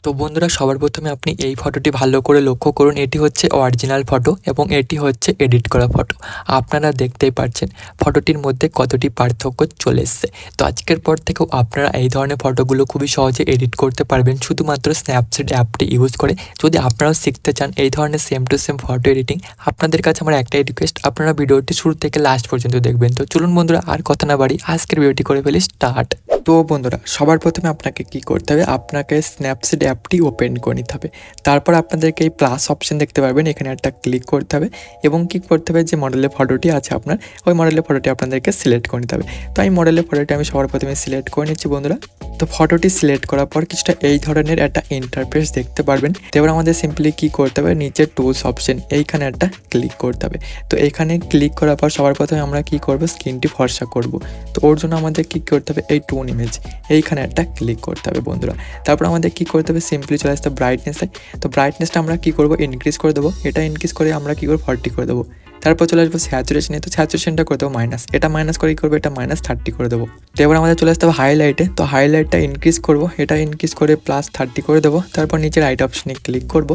তো বন্ধুরা, সবার প্রথমে আপনি এই ফটোটি ভালো করে লক্ষ্য করুন। এটি হচ্ছে অরিজিনাল ফটো এবং এটি হচ্ছে এডিট করা ফটো। আপনারা দেখতেই পাচ্ছেন ফটোটির মধ্যে কতটি পার্থক্য চলে এসছে। তো আজকের পর থেকেও আপনারা এই ধরনের ফটোগুলো খুবই সহজে এডিট করতে পারবেন শুধুমাত্র স্ন্যাপসিড অ্যাপটি ইউজ করে। যদি আপনারাও শিখতে চান এই ধরনের same to same photo editing, আপনাদের কাছে আমার একটাই রিকোয়েস্ট, আপনারা ভিডিওটি শুরু থেকে লাস্ট পর্যন্ত দেখবেন। তো চলুন বন্ধুরা, আর কথা না বাড়ি আজকের ভিডিওটি করে ফেলি স্টার্ট। তো বন্ধুরা, সবার প্রথমে আপনাকে কি করতে হবে, আপনাকে স্ন্যাপসিড অ্যাপটি ওপেন করে নিতে হবে। তারপর আপনাদেরকে এই প্লাস অপশন দেখতে পারবেন, এখানে একটা ক্লিক করতে হবে এবং কি করতে হবে, যে মডেলের ফটোটি আছে আপনার, ওই মডেলের ফটোটি আপনাদেরকে সিলেক্ট করে নিতে হবে। তো এই মডেলের ফটোটি আমি সবার প্রথমে সিলেক্ট করে নিচ্ছি বন্ধুরা। তো ফটোটি সিলেক্ট করার পর কিছুটা এই ধরনের একটা ইন্টারফেস দেখতে পারবেন। এবার আমাদের সিম্পলি কি করতে হবে, নিচের টুলস অপশন এইখানে একটা ক্লিক করতে হবে। তো এখানে ক্লিক করার পর সবার প্রথমে আমরা কি করব, স্ক্রিনটি ফর্সা করব। তো ওর জন্য আমাদের কি করতে হবে, এই টোন ইমেজ এইখানে একটা ক্লিক করতে হবে বন্ধুরা। তারপর আমাদের কি করতে হবে, সিম্পলি চলে আসতে ব্রাইটনেসে। তো ব্রাইটনেসটা আমরা কি করব, ইনক্রিজ করে দেবো। এটা ইনক্রিজ করে আমরা কি করবো, 40 করে দেবো। তারপর চলে আসবো স্যাচুরেশনে। তো স্যাচুরেশনটা করে দেবো মাইনাস, এটা মাইনাস করে কি করবো, এটা -30 করে দেবো। তো এবার আমাদের চলে আসতে হবে হাইলাইটে। তো হাইলাইটটা ইনক্রিজ করব, এটা ইনক্রিজ করে +30 করে দেবো। তারপর নিচে রাইট অপশনে ক্লিক করব।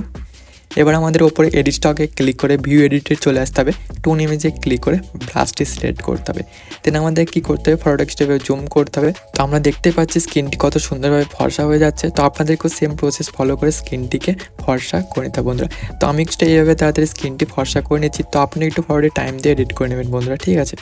এবার আমাদের ওপরে এডিট স্টকে ক্লিক করে ভিউ এডিটে চলে আসতে হবে। টোন ইমেজে ক্লিক করে ব্রাশটি সিলেক্ট করতে হবে। দেন আমাদের কি করতে হবে, ফটোটা স্টেপে জুম করতে হবে। তো আমরা দেখতে পাচ্ছি স্কিনটি কত সুন্দরভাবে ফর্সা হয়ে যাচ্ছে। তো আপনাদেরকেও সেম প্রসেস ফলো করে স্কিনটিকে ফর্সা করে নিতে হবে বন্ধুরা। তো আমি একটু এইভাবে তাড়াতাড়ি স্কিনটি ফর্সা করে নিচ্ছি। তো আপনি একটু ফটোটি টাইম দিয়ে এডিট করে নেবেন বন্ধুরা, ঠিক আছে।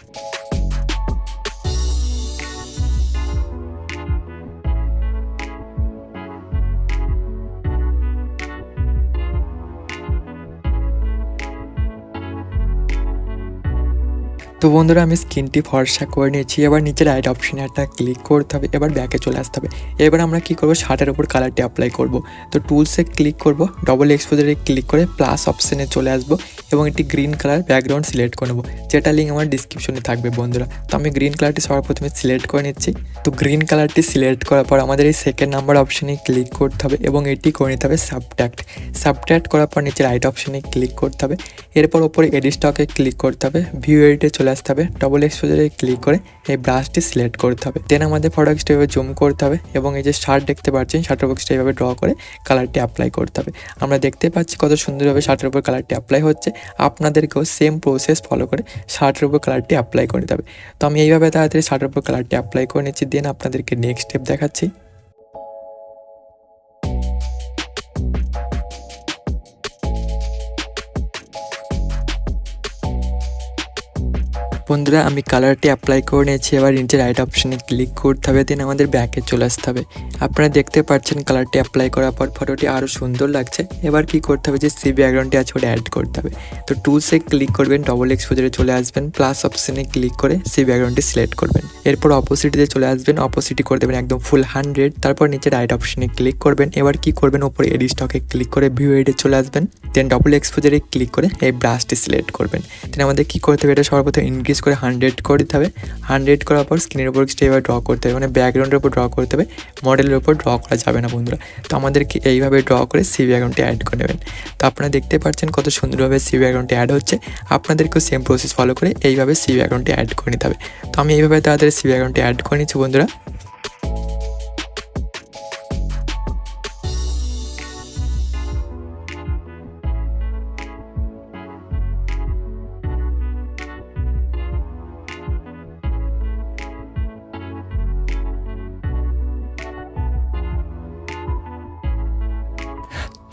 তো বন্ধুরা, আমি স্কিনটি ফর্সা করে নিয়েছি। এবার নিচে রাইট অপশনে একটা ক্লিক করতে হবে, এবার ব্যাকে চলে আসতে হবে। এবার আমরা কি করব, শার্টের উপর কালারটি অ্যাপ্লাই করব। তো টুলসে ক্লিক করব, ডবল এক্সপোজারে ক্লিক করে প্লাস অপশনে চলে আসবো এবং একটি গ্রিন কালার ব্যাকগ্রাউন্ড সিলেক্ট করে নেবো, যেটা লিঙ্ক আমার ডিসক্রিপশনে থাকবে বন্ধুরা। তো আমি গ্রিন কালারটি সবার প্রথমে সিলেক্ট করে নিচ্ছি। তো গ্রিন কালারটি সিলেক্ট করার পর আমাদের এই সেকেন্ড নাম্বার অপশনে ক্লিক করতে হবে এবং এটি করে নিতে হবে সাবট্রাক্ট করার পর নিচে রাইট অপশনে ক্লিক করতে হবে। এরপর ওপরে এডিট স্টকে ক্লিক করতে হবে, ভিউ এডিটে চলে আসতে হবে, ডবল এক্সপোজারে ক্লিক করে এই ব্রাশটি সিলেক্ট করতে হবে। দেন আমাদের ফটো এভাবে জুম করতে হবে এবং এই যে শার্ট দেখতে পাচ্ছেন, শার্টের বক্সটা এইভাবে ড্র করে কালারটি অ্যাপ্লাই করতে হবে। আমরা দেখতে পাচ্ছি কত সুন্দরভাবে শার্টের উপর কালারটি অ্যাপ্লাই হচ্ছে। আপনাদেরকেও সেম প্রসেস ফলো করে শার্টের উপর কালারটি অ্যাপ্লাই করে দিতে হবে। তো আমি এইভাবে তাড়াতাড়ি শার্টের উপর কালারটি অ্যাপ্লাই করে নিচ্ছি। দেন আপনাদেরকে নেক্সট স্টেপ দেখাচ্ছি। বন্ধুরা, আমি কালারটি অ্যাপ্লাই করে নিয়েছি। এবার নিচে রাইট অপশনে ক্লিক করতে হবে, দেন আমাদের ব্যাকে চলে আসতে হবে। আপনারা দেখতে পাচ্ছেন কালারটি অ্যাপ্লাই করার পর ফটোটি আরও সুন্দর লাগছে। এবার কি করতে হবে, যে সি ব্যাকগ্রাউন্ডটি আছে ওটা অ্যাড করতে হবে। তো টুলসে ক্লিক করবেন, ডবল এক্সপোজারে চলে আসবেন, প্লাস অপশনে ক্লিক করে সি ব্যাকগ্রাউন্ডটি সিলেক্ট করবেন। এরপর অপোজিটে চলে আসবেন, অপোজিটই করে দেবেন একদম ফুল 100। তারপর নিচে রাইট অপশনে ক্লিক করবেন। এবার কি করবেন, ওপরে এডিট স্টকে ক্লিক করে ভিউ এডিটে চলে আসবেন। দেন ডবল এক্সপোজারে ক্লিক করে এই ব্রাশটি সিলেক্ট করবেন। দেন আমাদের কি করতে হবে, এটা সর্বপ্রথম ইনক্রিজ করে 100 করে দিতে হবে। 100 করার পর স্ক্রিনের উপর এভাবে ড্র করতে হবে, মানে ব্যাকগ্রাউন্ডের উপর ড্র করতে হবে, মডেলের উপর ড্র করা যাবে না বন্ধুরা। তো আমাদেরকে এইভাবে ড্র করে সি ব্যাকগ্রাউন্ডটি অ্যাড করে নেবেন। তো আপনারা দেখতে পাচ্ছেন কত সুন্দরভাবে সি ব্যাকগ্রাউন্ডটি অ্যাড হচ্ছে। আপনাদেরকেও সেম প্রসেস ফলো করে এইভাবে সি ব্যাকগ্রাউন্ডটি অ্যাড করে নিতে হবে। তো আমি এইভাবে তাড়াতাড়ি সি ব্যাকগ্রাউন্ডটি অ্যাড করে নিচ্ছি বন্ধুরা।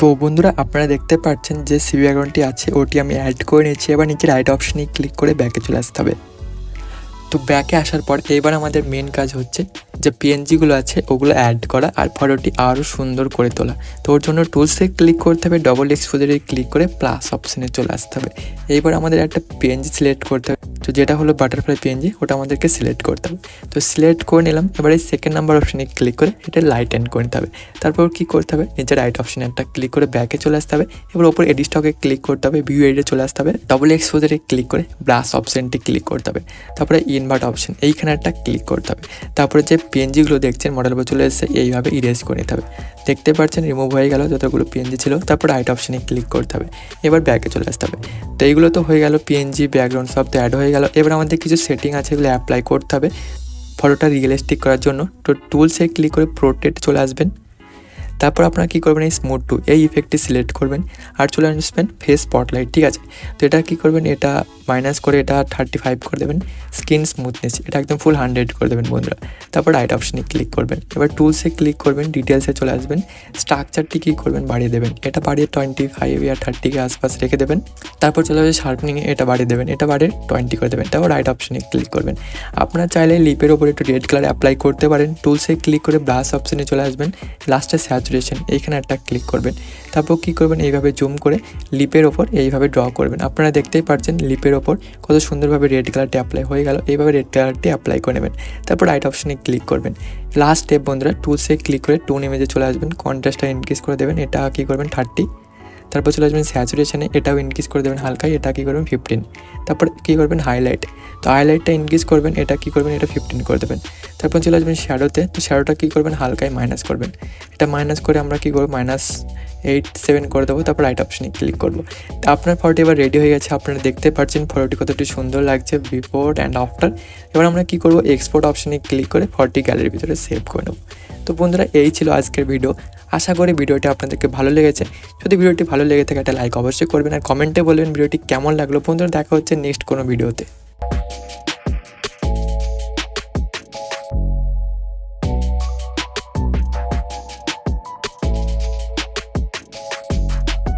তো বন্ধুরা, আপনারা দেখতে পাচ্ছেন যে সি ব্যাকগ্রাউন্ডটি আছে ওটি আমি অ্যাড করে নিয়েছি। এবার নিচে রাইট অপশনে ক্লিক করে ব্যাকে চলে আসতে হবে। তো ব্যাকে আসার পর এবার আমাদের মেন কাজ হচ্ছে যে পিএনজিগুলো আছে ওগুলো অ্যাড করা আর ফটোটি আরও সুন্দর করে তোলা। তো ওর জন্য টুলসে ক্লিক করতে হবে, ডবল এক্সপোজারে ক্লিক করে প্লাস অপশনে চলে আসতে হবে। এইবার আমাদের একটা পিএনজি সিলেক্ট করতে হবে, তো যেটা হলো বাটারফ্লাই পিএনজি, ওটা আমাদেরকে সিলেক্ট করতে হবে। তো সিলেক্ট করে নিলাম। এবার এই সেকেন্ড নাম্বার অপশনে ক্লিক করে এটা লাইট এন্ড করে নিতে হবে। তারপর কি করতে হবে, নিচে রাইট অপশনে একটা ক্লিক করে ব্যাকে চলে আসতে হবে। এবার ওপর এডিট স্টকে ক্লিক করতে হবে, ভিউ এডিটে চলে আসতে হবে, ডবল এক্সপোজারে ক্লিক করে ব্রাশ অপশনটি ক্লিক করতে হবে। তারপরে ইনভার্ট অপশন এইখানে একটা ক্লিক করতে হবে। তারপরে যে পিএনজিগুলো দেখছেন মডেল উপর চলে এসেছে, এইভাবে ইরেজ করে নিতে হবে। দেখতে পাচ্ছেন রিমুভ হয়ে গেল যতগুলো পিএনজি ছিল। তারপর রাইট অপশনে ক্লিক করতে হবে, এবার ব্যাকে চলে আসতে হবে। তো এইগুলো তো হয়ে গেল, পিএনজি ব্যাকগ্রাউন্ড সব তো অ্যাড হয়ে গেল। এবার আমাদের কিছু সেটিং আছে, এগুলো অ্যাপ্লাই করতে হবে ফটোটা রিয়েলিস্টিক করার জন্য। তো টুলসে ক্লিক করে পোর্ট্রেট চলে আসবেন। তারপর আপনারা কী করবেন, এই স্মুথ টু এই ইফেক্টটি সিলেক্ট করবেন আর চলে আসবেন ফেস স্পটলাইট, ঠিক আছে। তো এটা কী করবেন, এটা মাইনাস করে এটা 35 করে দেবেন। স্কিন স্মুথনেস এটা একদম ফুল 100 করে দেবেন বন্ধুরা। তারপর রাইট অপশনে ক্লিক করবেন, এবার টুলসে ক্লিক করবেন, ডিটেলসে চলে আসবেন, স্ট্রাকচারটি কী করবেন বাড়িয়ে দেবেন, এটা বাড়িয়ে 25 या 30 के आसपास রেখে দেবেন। তারপর চলে আসবে শার্পনিংয়ে, এটা বাড়িয়ে দেবেন, এটা বাড়িয়ে 20 করে দেবেন। তারপর রাইট অপশনে ক্লিক করবেন। আপনারা চাইলে লিপের ওপর একটু রেড কালার অ্যাপ্লাই করতে পারেন। টুলসে ক্লিক করে ব্রাশ অপশনে চলে আসবেন, লাস্টে স্যাচুরেশন এইখানে একটা ক্লিক করবেন। তারপর কী করবেন, এইভাবে জুম করে লিপের ওপর এইভাবে ড্র করবেন। আপনারা দেখতেই পাচ্ছেন লিপের ওপর কত সুন্দরভাবে রেড কালারটি অ্যাপ্লাই হয়ে গেল। এইভাবে রেড কালারটি অ্যাপ্লাই করে নেবেন। তারপর রাইট অপশনে ক্লিক করবেন। লাস্ট স্টেপ বন্ধুরা, টুলসে ক্লিক করে টোন ইমেজে চলে আসবেন, কন্ট্রাস্টটা ইনক্রিজ করে দেবেন, এটা কী করবেন 30। তারপর চলে আসবেন স্যাচুরেশনে, এটাও ইনক্রিজ করে দেবেন হালকাই, এটা কী করবেন 15। তারপর কী করবেন হাইলাইট, তো হাইলাইটটা ইনক্রিজ করবেন, এটা কী করবেন এটা 15 করে দেবেন। তারপর চলে আসবেন শ্যাডোতে, তো শ্যাডোটা কী করবেন হালকায় মাইনাস করবেন, এটা মাইনাস করে আমরা কী করবো -87 করে দেবো। তারপর রাইট অপশনে ক্লিক করবো। তো আপনার ফটোটি এবার রেডি হয়ে গেছে, আপনারা দেখতে পাচ্ছেন ফটোটি কতটি সুন্দর লাগছে বিফোর অ্যান্ড আফটার। এবার আমরা কী করবো, এক্সপোর্ট অপশনে ক্লিক করে ফটোটি গ্যালারির ভিতরে সেভ করে নেবো। তো বন্ধুরা এই ছিল আজকের ভিডিও, আশা করি ভিডিওটি আপনাদেরকে ভালো লেগেছে। যদি ভিডিওটি ভালো লেগে থাকে একটা লাইক অবশ্যই করবেন আর কমেন্টে বলবেন ভিডিওটি কেমন লাগলো। বন্ধুরা দেখা হচ্ছে নেক্সট কোনো ভিডিওতে।